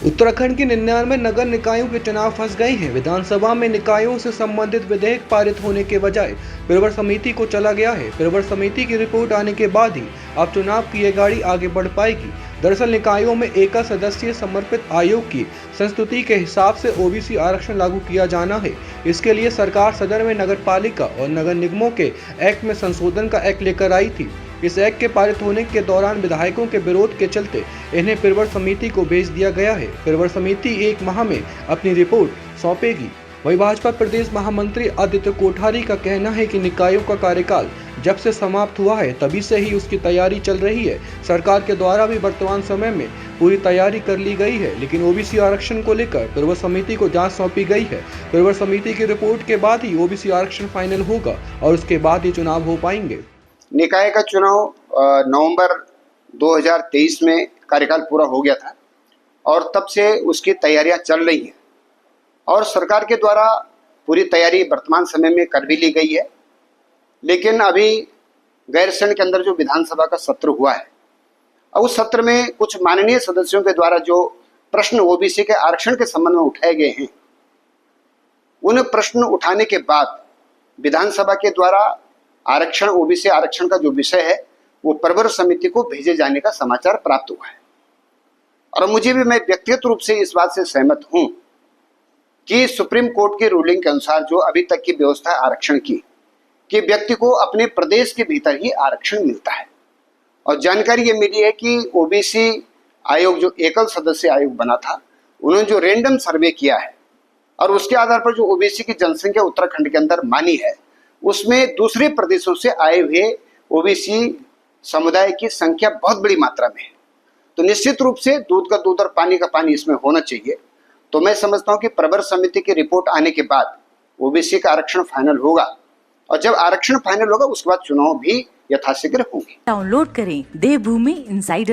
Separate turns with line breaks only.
उत्तराखंड के 99 नगर निकायों के चुनाव फंस गए हैं। विधानसभा में निकायों से संबंधित विधेयक पारित होने के बजाय प्रवर समिति को चला गया है। प्रवर समिति की रिपोर्ट आने के बाद ही अब चुनाव की ये गाड़ी आगे बढ़ पाएगी। दरअसल निकायों में एकल सदस्यीय समर्पित आयोग की संस्तुति के हिसाब से ओबीसी आरक्षण लागू किया जाना है। इसके लिए सरकार सदन में नगर पालिका और नगर निगमों के एक्ट में संशोधन का एक्ट लेकर आई थी। इस एक्ट के पारित होने के दौरान विधायकों के विरोध के चलते इन्हें प्रवर समिति को भेज दिया गया है। प्रवर समिति 1 माह में अपनी रिपोर्ट सौंपेगी। वहीं भाजपा प्रदेश महामंत्री आदित्य कोठारी का कहना है कि निकायों का कार्यकाल जब से समाप्त हुआ है तभी से ही उसकी तैयारी चल रही है। सरकार के द्वारा भी वर्तमान समय में पूरी तैयारी कर ली गई है, लेकिन ओबीसी आरक्षण को लेकर प्रवर समिति को जांच सौंपी गई है। प्रवर समिति की रिपोर्ट के बाद ही ओबीसी आरक्षण फाइनल होगा और उसके बाद ही चुनाव हो पाएंगे।
निकाय का चुनाव नवंबर 2023 में कार्यकाल पूरा हो गया था और तब से उसकी तैयारियां चल रही हैं और सरकार के द्वारा पूरी तैयारी वर्तमान समय में कर भी ली गई है। लेकिन अभी गैरसैंण के अंदर जो विधानसभा का सत्र हुआ है, अब उस सत्र में कुछ माननीय सदस्यों के द्वारा जो प्रश्न ओबीसी के आरक्षण के संबंध में उठाए गए हैं, उन प्रश्न उठाने के बाद विधानसभा के द्वारा आरक्षण, ओबीसी आरक्षण का जो विषय है वो प्रवर समिति को भेजे जाने का समाचार प्राप्त हुआ है। और मैं व्यक्तिगत रूप से इस बात से सहमत हूं कि सुप्रीम कोर्ट की रूलिंग के अनुसार जो अभी तक की व्यवस्था आरक्षण की कि व्यक्ति को अपने प्रदेश के भीतर ही आरक्षण मिलता है। और जानकारी ये मिली है कि ओबीसी आयोग जो एकल सदस्य आयोग बना था, उन्होंने जो रैंडम सर्वे किया है और उसके आधार पर जो ओबीसी की जनसंख्या उत्तराखंड के अंदर मानी है, उसमें दूसरे प्रदेशों से आए हुए ओबीसी समुदाय की संख्या बहुत बड़ी मात्रा में है। तो निश्चित रूप से दूध का दूध और पानी का पानी इसमें होना चाहिए। तो मैं समझता हूं कि प्रवर समिति की रिपोर्ट आने के बाद ओबीसी का आरक्षण फाइनल होगा और जब आरक्षण फाइनल होगा उसके बाद चुनाव भी यथाशीघ्र होंगे।
डाउनलोड करें देवभूमि इंसाइडर।